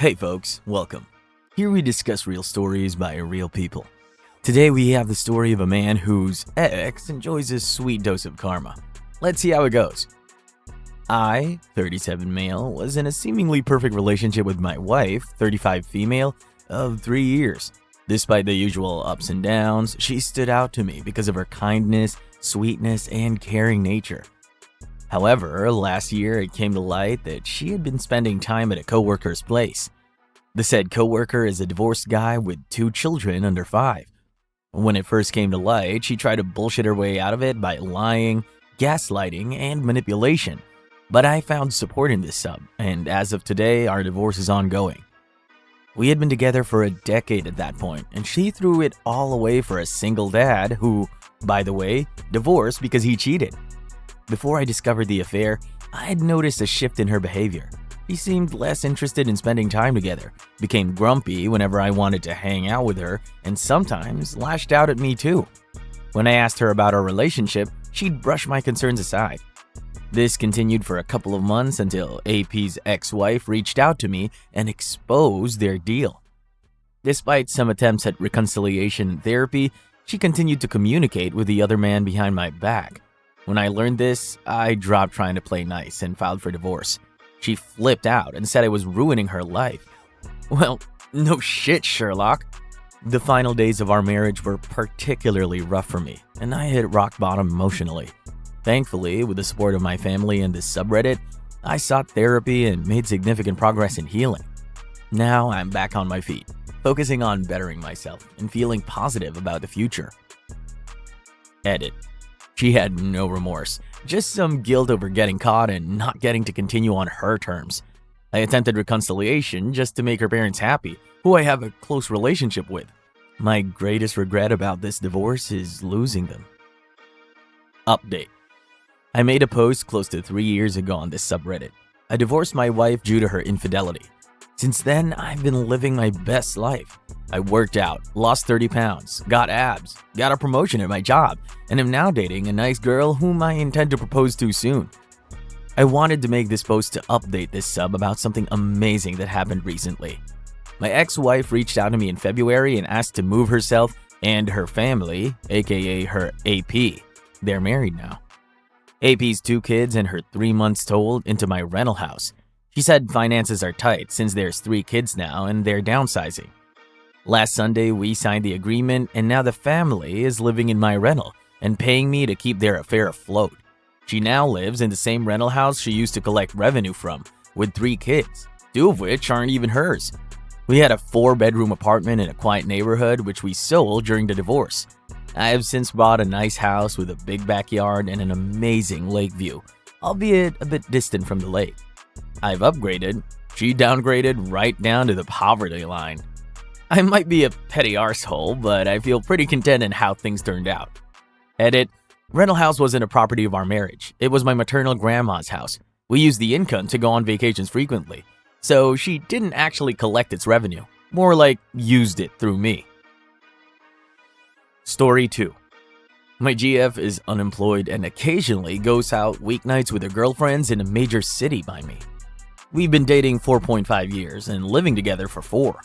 Hey folks, welcome. Here we discuss real stories by real people. Today we have the story of a man whose ex enjoys a sweet dose of karma. Let's see how it goes. I, 37 male, was in a seemingly perfect relationship with my wife, 35 female, of 3 years. Despite the usual ups and downs, she stood out to me because of her kindness, sweetness, and caring nature. However, last year it came to light that she had been spending time at a coworker's place. The said coworker is a divorced guy with 2 children under 5. When it first came to light, she tried to bullshit her way out of it by lying, gaslighting, and manipulation. But I found support in this sub, and as of today, our divorce is ongoing. We had been together for a decade at that point, and she threw it all away for a single dad who, by the way, divorced because he cheated. Before I discovered the affair, I had noticed a shift in her behavior. She seemed less interested in spending time together, became grumpy whenever I wanted to hang out with her, and sometimes lashed out at me too. When I asked her about our relationship, she'd brush my concerns aside. This continued for a couple of months until AP's ex-wife reached out to me and exposed their deal. Despite some attempts at reconciliation and therapy, she continued to communicate with the other man behind my back. When I learned this, I dropped trying to play nice and filed for divorce. She flipped out and said I was ruining her life. Well, no shit, Sherlock. The final days of our marriage were particularly rough for me, and I hit rock bottom emotionally. Thankfully, with the support of my family and this subreddit, I sought therapy and made significant progress in healing. Now I'm back on my feet, focusing on bettering myself and feeling positive about the future. Edit. She had no remorse, just some guilt over getting caught and not getting to continue on her terms. I attempted reconciliation just to make her parents happy, who I have a close relationship with. My greatest regret about this divorce is losing them. Update. I made a post close to 3 years ago on this subreddit. I divorced my wife due to her infidelity. Since then, I've been living my best life. I worked out, lost 30 pounds, got abs, got a promotion at my job, and am now dating a nice girl whom I intend to propose to soon. I wanted to make this post to update this sub about something amazing that happened recently. My ex-wife reached out to me in February and asked to move herself and her family, aka her AP. They're married now. AP's 2 kids and her 3 months old into my rental house. She said finances are tight since there's 3 kids now and they're downsizing. Last Sunday, we signed the agreement, and now the family is living in my rental and paying me to keep their affair afloat. She now lives in the same rental house she used to collect revenue from, with 3 kids, 2 of which aren't even hers. We had a 4-bedroom apartment in a quiet neighborhood which we sold during the divorce. I have since bought a nice house with a big backyard and an amazing lake view, albeit a bit distant from the lake. I've upgraded. She downgraded right down to the poverty line. I might be a petty arsehole, but I feel pretty content in how things turned out. Edit. Rental house wasn't a property of our marriage. It was my maternal grandma's house. We used the income to go on vacations frequently, so she didn't actually collect its revenue. More like used it through me. Story 2. My GF is unemployed and occasionally goes out weeknights with her girlfriends in a major city by me. We've been dating 4.5 years and living together for 4.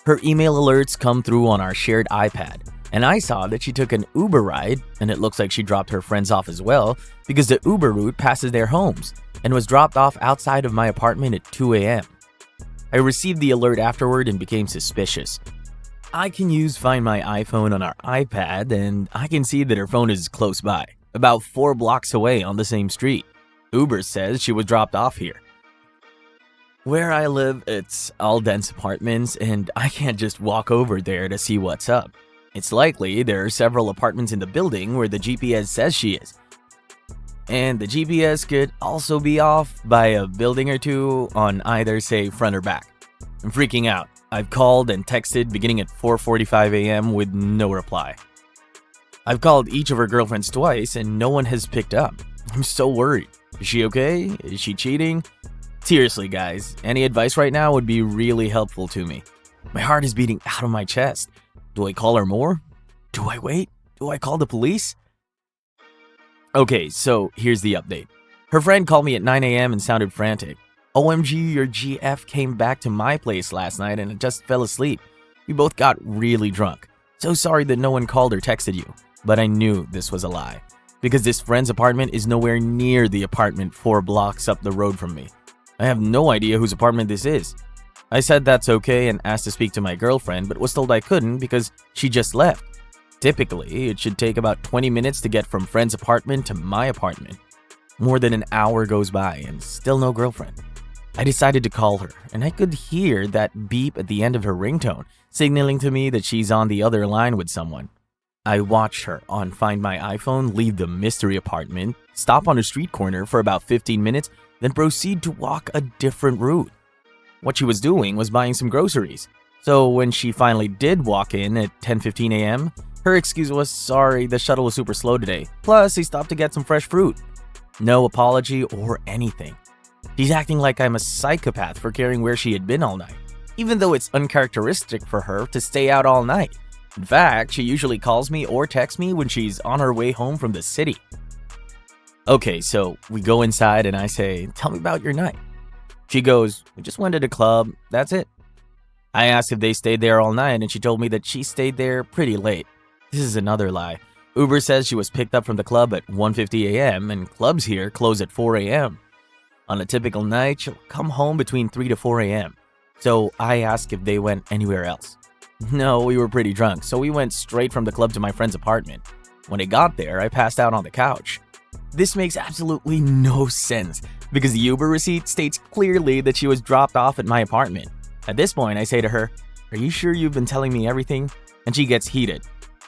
Her email alerts come through on our shared iPad, and I saw that she took an Uber ride, and it looks like she dropped her friends off as well because the Uber route passes their homes and was dropped off outside of my apartment at 2 a.m. I received the alert afterward and became suspicious. I can use Find My iPhone on our iPad, and I can see that her phone is close by, about 4 blocks away on the same street. Uber says she was dropped off here. Where I live, it's all dense apartments, and I can't just walk over there to see what's up. It's likely there are several apartments in the building where the GPS says she is. And the GPS could also be off by a building or 2 on either, say, front or back. I'm freaking out. I've called and texted beginning at 4:45 a.m. with no reply. I've called each of her girlfriends twice and no one has picked up. I'm so worried. Is she okay? Is she cheating? Seriously, guys, any advice right now would be really helpful to me. My heart is beating out of my chest. Do I call her more? Do I wait? Do I call the police? Okay, so here's the update. Her friend called me at 9 a.m. and sounded frantic. OMG, your GF came back to my place last night and just fell asleep. We both got really drunk. So sorry that no one called or texted you. But I knew this was a lie, because this friend's apartment is nowhere near the apartment 4 blocks up the road from me. I have no idea whose apartment this is. I said that's okay and asked to speak to my girlfriend, but was told I couldn't because she just left. Typically, it should take about 20 minutes to get from friend's apartment to my apartment. More than an hour goes by and still no girlfriend. I decided to call her, and I could hear that beep at the end of her ringtone, signaling to me that she's on the other line with someone. I watch her on Find My iPhone leave the mystery apartment, stop on a street corner for about 15 minutes, then proceed to walk a different route. What she was doing was buying some groceries. So when she finally did walk in at 10:15 a.m., her excuse was, sorry, the shuttle was super slow today. Plus, he stopped to get some fresh fruit. No apology or anything. She's acting like I'm a psychopath for caring where she had been all night, even though it's uncharacteristic for her to stay out all night. In fact, she usually calls me or texts me when she's on her way home from the city. Okay, so we go inside and I say, tell me about your night. She goes, we just went to the club, that's it. I asked if they stayed there all night and she told me that she stayed there pretty late. This is another lie. Uber says she was picked up from the club at 1:50 a.m. and clubs here close at 4 a.m. On a typical night, she'll come home between 3 to 4 a.m. So I asked if they went anywhere else. No, we were pretty drunk, so we went straight from the club to my friend's apartment. When I got there, I passed out on the couch. This makes absolutely no sense, because the Uber receipt states clearly that she was dropped off at my apartment. At this point, I say to her, are you sure you've been telling me everything? And she gets heated.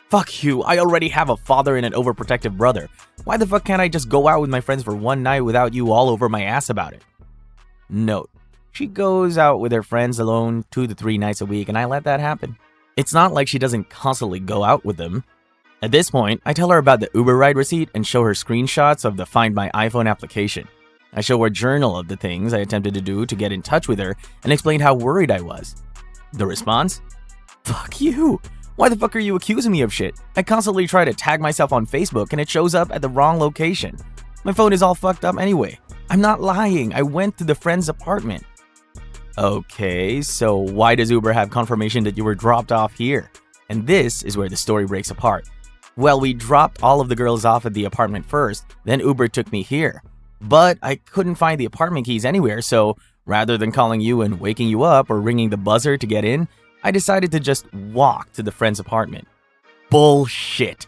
Fuck you, I already have a father and an overprotective brother. Why the fuck can't I just go out with my friends for one night without you all over my ass about it? Note, she goes out with her friends alone 2 to 3 nights a week and I let that happen. It's not like she doesn't constantly go out with them. At this point, I tell her about the Uber ride receipt and show her screenshots of the Find My iPhone application. I show her a journal of the things I attempted to do to get in touch with her and explained how worried I was. The response? Fuck you! Why the fuck are you accusing me of shit? I constantly try to tag myself on Facebook and it shows up at the wrong location. My phone is all fucked up anyway. I'm not lying, I went to the friend's apartment. Okay, so why does Uber have confirmation that you were dropped off here? And this is where the story breaks apart. Well, we dropped all of the girls off at the apartment first, then Uber took me here. But I couldn't find the apartment keys anywhere, so rather than calling you and waking you up or ringing the buzzer to get in, I decided to just walk to the friend's apartment. Bullshit.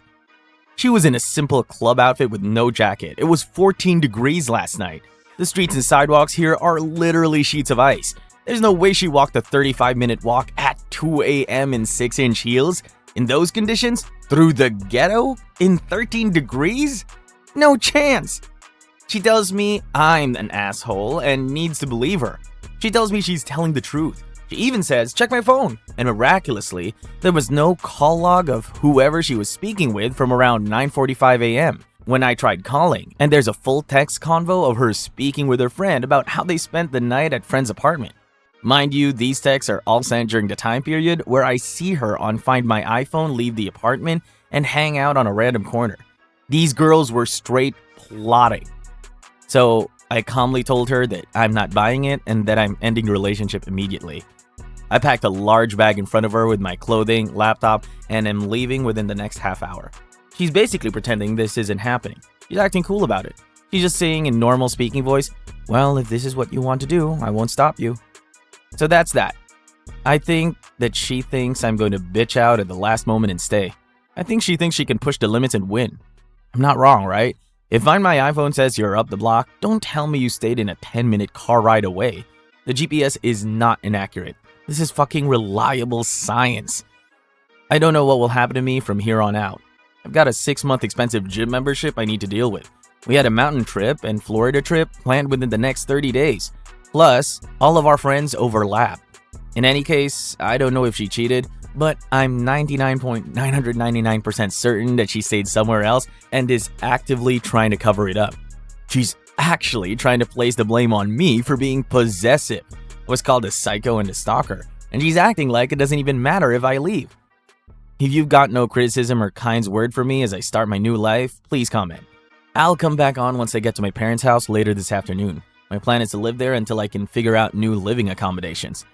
She was in a simple club outfit with no jacket. It was 14 degrees last night. The streets and sidewalks here are literally sheets of ice. There's no way she walked a 35-minute walk at 2 a.m. in 6-inch heels. In those conditions? Through the ghetto? In 13 degrees? No chance! She tells me I'm an asshole and needs to believe her. She tells me she's telling the truth. She even says, check my phone. And miraculously, there was no call log of whoever she was speaking with from around 9:45 a.m. when I tried calling. And there's a full text convo of her speaking with her friend about how they spent the night at friend's apartment. Mind you, these texts are all sent during the time period where I see her on Find My iPhone leave the apartment and hang out on a random corner. These girls were straight plotting. So I calmly told her that I'm not buying it and that I'm ending the relationship immediately. I packed a large bag in front of her with my clothing, laptop, and am leaving within the next half hour. She's basically pretending this isn't happening. She's acting cool about it. She's just saying in normal speaking voice, well, if this is what you want to do, I won't stop you. So that's that. I think that she thinks I'm going to bitch out at the last moment and stay. I think she thinks she can push the limits and win. I'm not wrong, right? If Find My iPhone says you're up the block, don't tell me you stayed in a 10-minute car ride away. The GPS is not inaccurate. This is fucking reliable science. I don't know what will happen to me from here on out. I've got a 6-month expensive gym membership I need to deal with. We had a mountain trip and Florida trip planned within the next 30 days. Plus, all of our friends overlap. In any case, I don't know if she cheated, but I'm 99.999% certain that she stayed somewhere else and is actively trying to cover it up. She's actually trying to place the blame on me for being possessive. I was called a psycho and a stalker, and she's acting like it doesn't even matter if I leave. If you've got no criticism or kind word for me as I start my new life, please comment. I'll come back on once I get to my parents' house later this afternoon. My plan is to live there until I can figure out new living accommodations.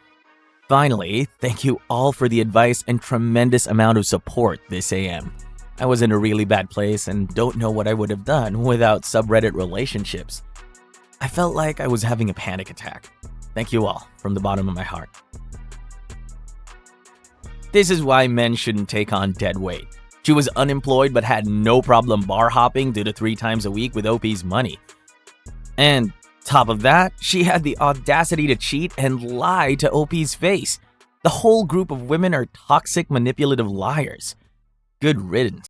Finally, thank you all for the advice and tremendous amount of support this AM. I was in a really bad place and don't know what I would have done without subreddit relationships. I felt like I was having a panic attack. Thank you all from the bottom of my heart. This is why men shouldn't take on dead weight. She was unemployed but had no problem bar hopping 2 to 3 times a week with OP's money. And top of that, she had the audacity to cheat and lie to OP's face. The whole group of women are toxic, manipulative liars. Good riddance.